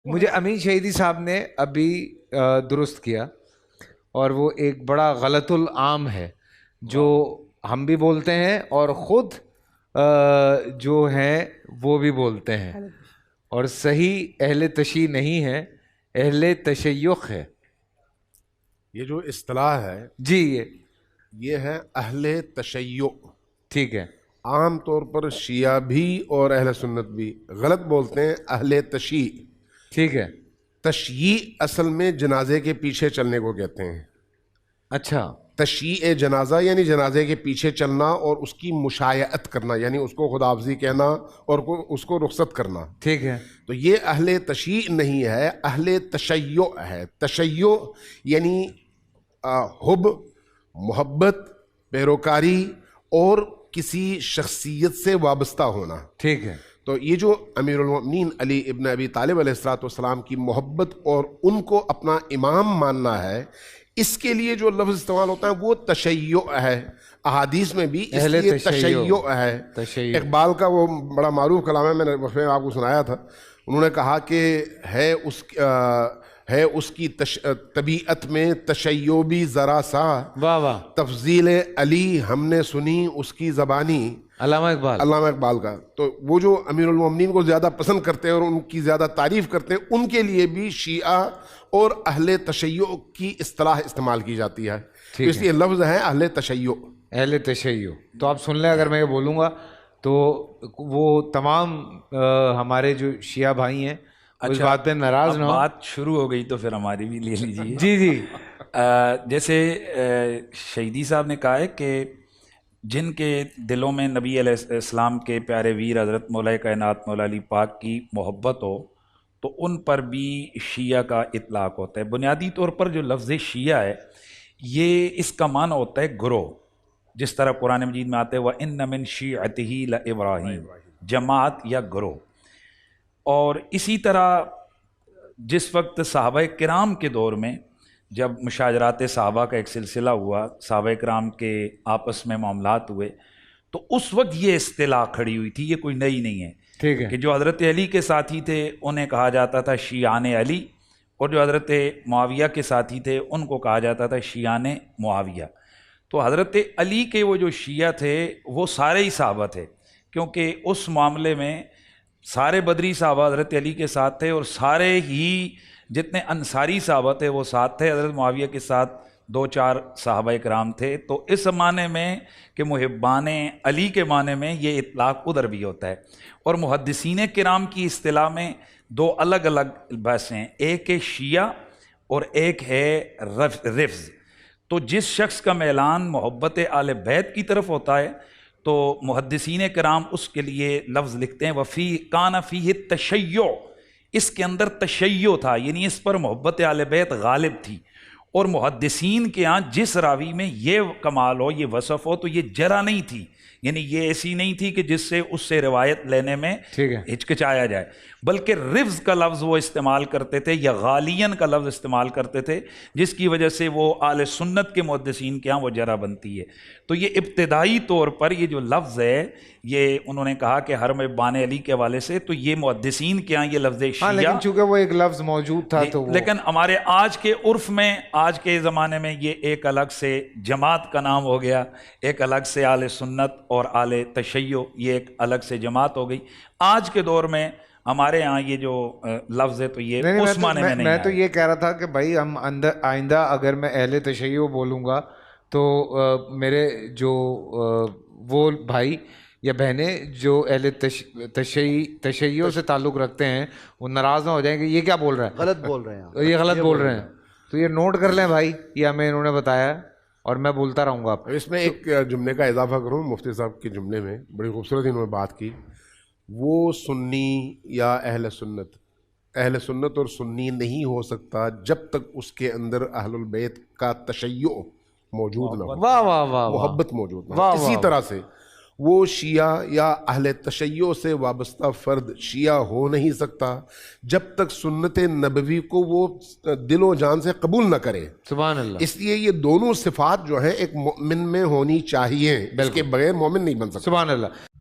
مجھے امین شہیدی صاحب نے ابھی درست کیا، اور وہ ایک بڑا غلط العام ہے جو ہم بھی بولتے ہیں اور خود جو ہیں وہ بھی بولتے ہیں، اور صحیح اہل تشیع نہیں ہے، اہل تشیخ ہے. یہ جو اصطلاح ہے جی یہ ہے اہل تشیع. ٹھیک ہے. عام طور پر شیعہ بھی اور اہل سنت بھی غلط بولتے ہیں اہل تشیع. ٹھیک ہے. تشییع اصل میں جنازے کے پیچھے چلنے کو کہتے ہیں. اچھا. تشییع جنازہ یعنی جنازے کے پیچھے چلنا اور اس کی مشایعت کرنا، یعنی اس کو خداحافظی کہنا اور اس کو رخصت کرنا. ٹھیک ہے. تو یہ اہل تشیع نہیں ہے، اہل تشیع ہے. تشیع یعنی حب، محبت، پیروکاری اور کسی شخصیت سے وابستہ ہونا. ٹھیک ہے. تو یہ جو امیر المؤمنین علی ابن ابی طالب علیہ السلام کی محبت اور ان کو اپنا امام ماننا ہے، اس کے لیے جو لفظ استعمال ہوتا ہے وہ تشیع ہے. احادیث میں بھی اس لیے تشیع ہے. اقبال کا وہ بڑا معروف کلام ہے، میں نے آپ کو سنایا تھا. انہوں نے کہا کہ ہے اس کی طبیعت میں تشیع بھی ذرا سا، واہ واہ، تفضیل علی ہم نے سنی اس کی زبانی. علامہ اقبال کا. تو وہ جو امیر المؤمنین کو زیادہ پسند کرتے ہیں اور ان کی زیادہ تعریف کرتے ہیں، ان کے لیے بھی شیعہ اور اہل تشیع کی اصطلاح استعمال کی جاتی ہے. تو اس لیے لفظ ہے اہل تشیع. اہل تشیع. تو آپ سن لیں، اگر میں یہ بولوں گا تو وہ تمام ہمارے جو شیعہ بھائی ہیں اس بات پہ ناراض نہ ہو. بات شروع ہو گئی تو پھر ہماری بھی لے لیجیے. جی جی. جیسے شہیدی صاحب نے کہا ہے کہ جن کے دلوں میں نبی علیہ السلام کے پیارے ویر حضرت مولا کائنات مولا علی پاک کی محبت ہو تو ان پر بھی شیعہ کا اطلاق ہوتا ہے. بنیادی طور پر جو لفظ شیعہ ہے یہ اس کا معنی ہوتا ہے گروہ، جس طرح قرآن مجید میں آتے ہیں وَإِنَّ مِن شِيعَتِهِ لَإِبْرَاهِيمَ، جماعت یا گروہ. اور اسی طرح جس وقت صحابہ کرام کے دور میں جب مشاجرات صحابہ کا ایک سلسلہ ہوا، صحابہ کرام کے آپس میں معاملات ہوئے، تو اس وقت یہ اصطلاح کھڑی ہوئی تھی. یہ کوئی نئی نہیں ہے. ٹھیک ہے. کہ جو حضرت علی کے ساتھی تھے انہیں کہا جاتا تھا شیعان علی، اور جو حضرت معاویہ کے ساتھی تھے ان کو کہا جاتا تھا شیعان معاویہ. تو حضرت علی کے وہ جو شیعہ تھے وہ سارے ہی صحابہ تھے، کیونکہ اس معاملے میں سارے بدری صحابہ حضرت علی کے ساتھ تھے، اور سارے ہی جتنے انصاری صحابہ تھے وہ ساتھ تھے. حضرت معاویہ کے ساتھ 2-4 صحابہ کرام تھے. تو اس معنی میں کہ محبان علی کے معنی میں یہ اطلاق ادھر بھی ہوتا ہے. اور محدثین کرام کی اصطلاح میں 2 الگ الگ بحثیں ہیں، ایک ہے شیعہ اور ایک ہے رفض. تو جس شخص کا میلان محبت آل بیت کی طرف ہوتا ہے تو محدثین کرام اس کے لیے لفظ لکھتے ہیں وفی کان فیہ تشیع، اس کے اندر تشیع تھا، یعنی اس پر محبت آل بیت غالب تھی. اور محدثین کے ہاں جس راوی میں یہ کمال ہو، یہ وصف ہو، تو یہ جرح نہیں تھی، یعنی یہ ایسی نہیں تھی کہ جس سے اس سے روایت لینے میں ہچکچایا جائے، بلکہ رفض کا لفظ وہ استعمال کرتے تھے یا غالین کا لفظ استعمال کرتے تھے، جس کی وجہ سے وہ آل سنت کے محدثین کے ہاں وہ جرح بنتی ہے. تو یہ ابتدائی طور پر یہ جو لفظ ہے یہ انہوں نے کہا کہ حرم بان علی کے حوالے سے، تو یہ محدثین کے ہاں یہ لفظ شیعہ، لیکن چونکہ وہ ایک لفظ موجود تھا تو لیکن ہمارے آج کے عرف میں آج کے زمانے میں یہ ایک الگ سے جماعت کا نام ہو گیا، ایک الگ سے آل سنت اور آل تشیع یہ ایک الگ سے جماعت ہو گئی. آج کے دور میں ہمارے ہاں یہ جو لفظ ہے تو یہ اس معنی میں نہیں. میں تو یہ کہہ رہا تھا کہ بھائی ہم آئندہ اگر میں اہل تشیع بولوں گا تو میرے جو وہ بھائی یا بہنیں جو اہل تشیع سے تعلق رکھتے ہیں وہ ناراض نہ ہو جائیں کہ یہ کیا بول رہا ہے، غلط بول رہے ہیں، یہ غلط بول رہے ہیں. تو یہ نوٹ کر لیں بھائی، یہ ہمیں انہوں نے بتایا اور میں بولتا رہوں گا. اس میں ایک جملے کا اضافہ کروں، مفتی صاحب کے جملے میں بڑی خوبصورت انہوں نے بات کی. وہ سنی یا اہل سنت اور سنی نہیں ہو سکتا جب تک اس کے اندر اہل البیت کا تشیع موجود نہ ہو، واہ واہ واہ، محبت موجود نہ ہو. اسی طرح سے وہ شیعہ یا اہل تشیع سے وابستہ فرد شیعہ ہو نہیں سکتا جب تک سنت نبوی کو وہ دل و جان سے قبول نہ کرے. سبحان اللہ. اس لیے یہ دونوں صفات جو ہیں ایک مومن میں ہونی چاہیے، اس کے بغیر مومن نہیں بن سکتا. سبحان اللہ.